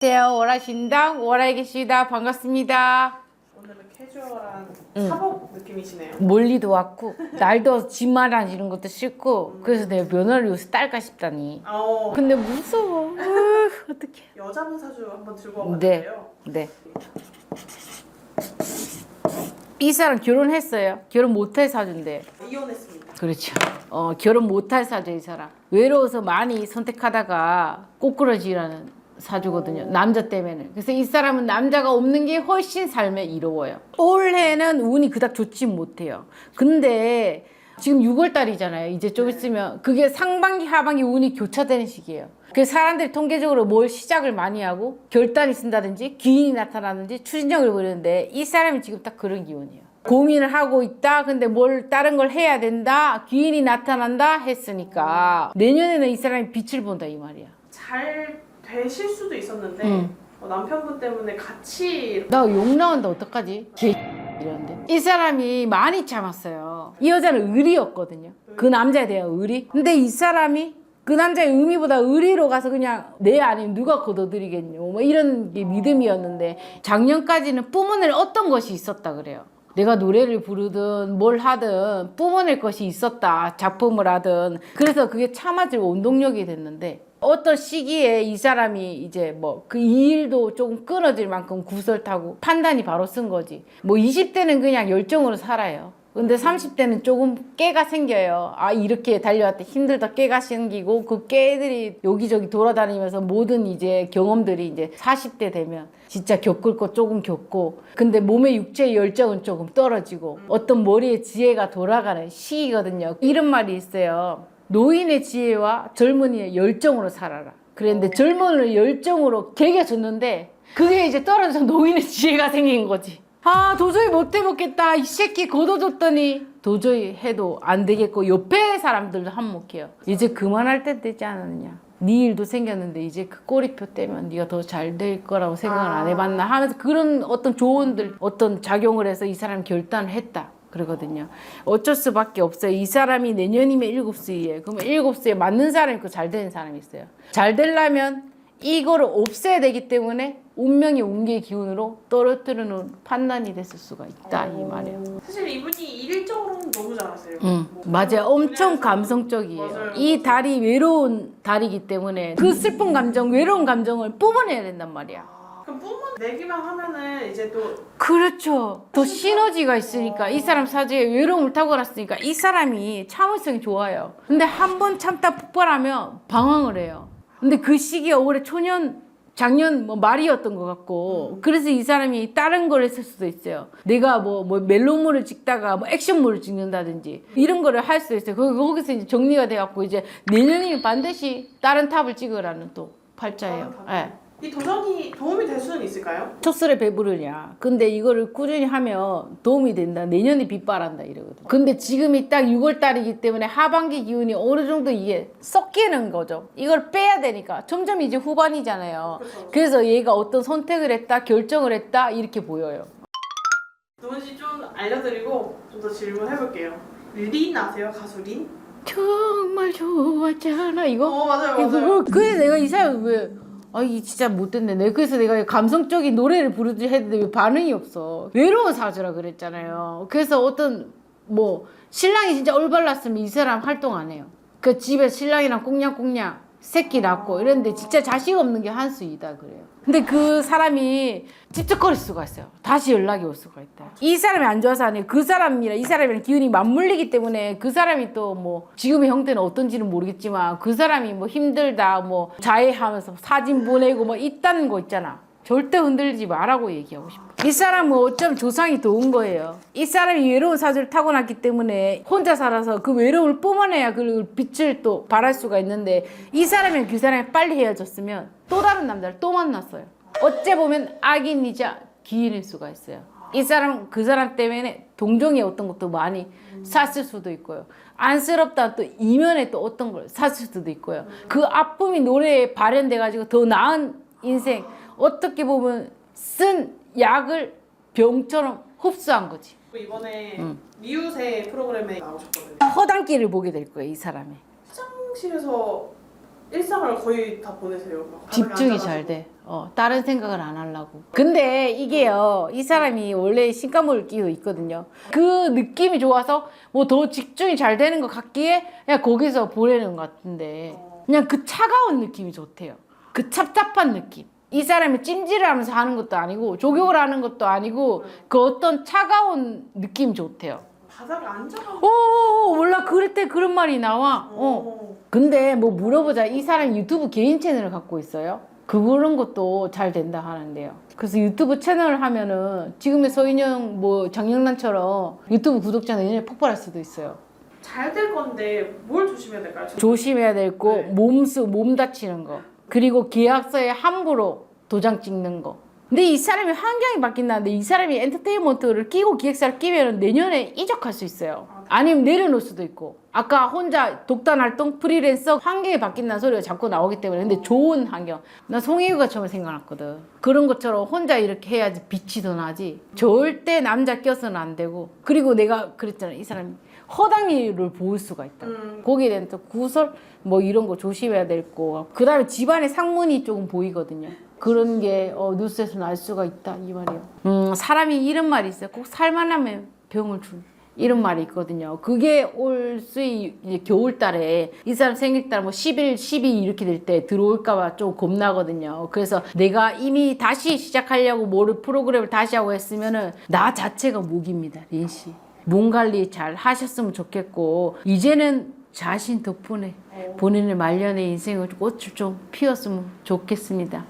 안녕하세요. 월화신당 월화이기시다. 반갑습니다. 오늘은 캐주얼한 사복 느낌이시네요. 멀리도 왔고 날 더워서 집마련 이런 것도 싫고 그래서 내가 면허를 요새 딸까 싶다니. 근데 무서워. 어떡해. 여자분 사주 한번 들고 네. 와봤는데요. 네. 이 사람 결혼했어요. 결혼 못할 사주인데. 이혼했습니다. 그렇죠. 결혼 못할 사주 이 사람. 외로워서 많이 선택하다가 꼬꾸라지라는 사주거든요. 남자 때문에. 그래서 이 사람은 남자가 없는 게 훨씬 삶에 이로워요. 올해는 운이 그닥 좋지 못해요. 근데 지금 6월 달이잖아요. 이제 좀 있으면 그게 상반기 하반기 운이 교차되는 시기예요. 그래서 사람들이 통계적으로 뭘 시작을 많이 하고 결단이 쓴다든지 기인이 나타나든지 추진력을 보이는데 이 사람이 지금 딱 그런 기운이에요. 고민을 하고 있다. 근데 뭘 다른 걸 해야 된다. 기인이 나타난다 했으니까 내년에는 이 사람이 빛을 본다 이 말이야. 잘 되실 수도 있었는데 남편분 때문에 같이 나 욕 나온다 어떡하지? 개 이러는데 이 사람이 많이 참았어요. 이 여자는 의리였거든요. 그 남자에 대한 의리. 근데 이 사람이 그 남자의 의미보다 의리로 가서 그냥 내 아니면 누가 거둬들이겠뇨 뭐 이런 게 믿음이었는데 작년까지는 뿜어낼 어떤 것이 있었다 그래요. 내가 노래를 부르든 뭘 하든 뿜어낼 것이 있었다. 작품을 하든. 그래서 그게 참아질 원동력이 됐는데 어떤 시기에 이 사람이 이제 뭐 그 이 일도 조금 끊어질 만큼 구설타고 판단이 바로 쓴 거지. 뭐 20대는 그냥 열정으로 살아요. 근데 30대는 조금 깨가 생겨요. 아, 이렇게 달려왔다 힘들다 깨가 생기고 그 깨들이 여기저기 돌아다니면서 모든 이제 경험들이 이제 40대 되면 진짜 겪을 거 조금 겪고 근데 몸의 육체의 열정은 조금 떨어지고 어떤 머리의 지혜가 돌아가는 시기거든요. 이런 말이 있어요. 노인의 지혜와 젊은이의 열정으로 살아라. 그랬는데 젊은이를 열정으로 개겨줬는데 그게 이제 떨어져서 노인의 지혜가 생긴 거지. 아 도저히 못 해먹겠다. 이 새끼 거둬줬더니 도저히 해도 안 되겠고 옆에 사람들도 한몫해요. 이제 그만할 때 되지 않았느냐. 네 일도 생겼는데 이제 그 꼬리표 떼면 네가 더 잘 될 거라고 생각을 안 해봤나 하면서 그런 어떤 조언들 어떤 작용을 해서 이 사람이 결단을 했다. 그러거든요. 어쩔 수밖에 없어요. 이 사람이 내년이면 7수에 그러면 7수에 맞는 사람이 있고 잘 되는 사람이 있어요. 잘 되려면 이거를 없애야 되기 때문에 운명의 운기의 기운으로 떨어뜨리는 판단이 됐을 수가 있다 이 말이에요. 사실 이분이 일적으로는 너무 잘하세요. 맞아요. 엄청 감성적이에요. 맞아요. 이 달이 외로운 달이기 때문에 그 슬픈 감정, 외로운 감정을 뿜어내야 된단 말이야. 그럼 뿜어내기만 하면은 이제 또 그렇죠. 더 시너지가 있으니까 이 사람 사주에 외로움을 타고났으니까 이 사람이 참을성이 좋아요. 근데 한 번 참다 폭발하면 방황을 해요. 근데 그 시기가 올해 작년 뭐 말이었던 것 같고 그래서 이 사람이 다른 걸 했을 수도 있어요. 내가 뭐 멜로물을 찍다가 뭐 액션물을 찍는다든지 이런 거를 할 수도 있어요. 거기서 이제 정리가 돼갖고 이제 내년이면 반드시 다른 탑을 찍으라는 또 팔자예요. 예. 이 도전이 도움이 될 수는 있을까요? 촉설에 배부르냐. 근데 이거를 꾸준히 하면 도움이 된다. 내년에 빛발한다 이러거든. 근데 지금이 딱 6월 달이기 때문에 하반기 기운이 어느 정도 이게 섞이는 거죠. 이걸 빼야 되니까. 점점 이제 후반이잖아요. 그렇죠. 그래서 얘가 어떤 선택을 했다, 결정을 했다 이렇게 보여요. 누군지 좀 알려드리고 좀 더 질문해볼게요. 린 아세요? 가수 린? 정말 좋았잖아 이거. 맞아요 맞아요. 그래 내가 이 사람 왜 이 진짜 못됐네. 그래서 내가 감성적인 노래를 부르지 했는데 왜 반응이 없어. 외로운 사주라 그랬잖아요. 그래서 어떤 뭐 신랑이 진짜 올발랐으면 이 사람 활동 안 해요. 그 집에 신랑이랑 꽁냥꽁냥 새끼 낳고 이랬는데 진짜 자식 없는 게 한수이다 그래요. 근데 그 사람이 찝쩍거릴 수가 있어요. 다시 연락이 올 수가 있다. 이 사람이 안 좋아서 아니에요. 그 사람이랑 이 사람이랑 기운이 맞물리기 때문에 그 사람이 또 뭐 지금의 형태는 어떤지는 모르겠지만 그 사람이 뭐 힘들다 뭐 자해하면서 사진 보내고 뭐 있다는 거 있잖아. 절대 흔들리지 말라고 얘기하고 싶어. 이 사람은 어쩜 조상이 도운 거예요. 이 사람이 외로운 사주를 타고났기 때문에 혼자 살아서 그 외로움을 뿜어내야 그 빛을 또 발할 수가 있는데 이 사람이랑 그 사람이 빨리 헤어졌으면 또 다른 남자를 또 만났어요. 어째 보면 악인이자 기인일 수가 있어요. 이 사람 그 사람 때문에 동정의 어떤 것도 많이 샀을 수도 있고요. 안쓰럽다 또 이면에 또 어떤 걸 샀을 수도 있고요. 그 아픔이 노래에 발현돼 가지고 더 나은 인생 어떻게 보면 쓴 약을 병처럼 흡수한 거지. 이번에 미우새 프로그램에 나오셨거든요. 허당기를 보게 될 거예요, 이 사람이. 화장실에서 일상을 거의 다 보내세요. 막 집중이 바닥에 잘 앉아가지고. 돼. 다른 생각을 안 하려고. 근데 이게요, 이 사람이 원래 신가물기도 있거든요. 그 느낌이 좋아서 뭐 더 집중이 잘 되는 것 같기에 그냥 거기서 보내는 것 같은데 그냥 그 차가운 느낌이 좋대요. 그 찹찹한 느낌. 이 사람이 찜질을 하면서 하는 것도 아니고 조격을 하는 것도 아니고 그 어떤 차가운 느낌이 좋대요. 바닥에 앉아가지고. 오, 몰라. 그럴 때 그런 말이 나와. 근데 뭐 물어보자. 이 사람이 유튜브 개인 채널을 갖고 있어요. 그런 것도 잘 된다 하는데요. 그래서 유튜브 채널을 하면은 지금의 서인영 뭐 장영란처럼 유튜브 구독자는 내년에 폭발할 수도 있어요. 잘 될 건데 뭘 조심해야 될까요? 조심해야 될 거, 네. 몸 다치는 거. 그리고 계약서에 함부로 도장 찍는 거. 근데 이 사람이 환경이 바뀐다는데 이 사람이 엔터테인먼트를 끼고 기획사를 끼면 내년에 이적할 수 있어요. 아니면 내려놓을 수도 있고. 아까 혼자 독단 활동 프리랜서 환경이 바뀐다는 소리가 자꾸 나오기 때문에 근데 좋은 환경. 나 송혜교가 처음에 생각났거든. 그런 것처럼 혼자 이렇게 해야지 빛이 더 나지. 절대 남자 껴서는 안 되고. 그리고 내가 그랬잖아. 이 사람이 허당미를 보일 수가 있다. 거기에 대한 또 구설 뭐 이런 거 조심해야 될 거. 그 다음에 집안의 상문이 조금 보이거든요. 그런 게 뉴스에서는 알 수가 있다 이 말이에요. 사람이 이런 말이 있어요. 꼭 살만하면 병을 준 이런 말이 있거든요. 그게 올 수이 이제 겨울달에 이 사람 생일달 뭐 10일, 12 이렇게 될 때 들어올까봐 좀 겁나거든요. 그래서 내가 이미 다시 시작하려고 뭐를 프로그램을 다시 하고 했으면은 나 자체가 무기입니다, 린 씨. 몸 관리 잘 하셨으면 좋겠고 이제는 자신 덕분에 본인의 말년의 인생을 꽃을 좀 피웠으면 좋겠습니다.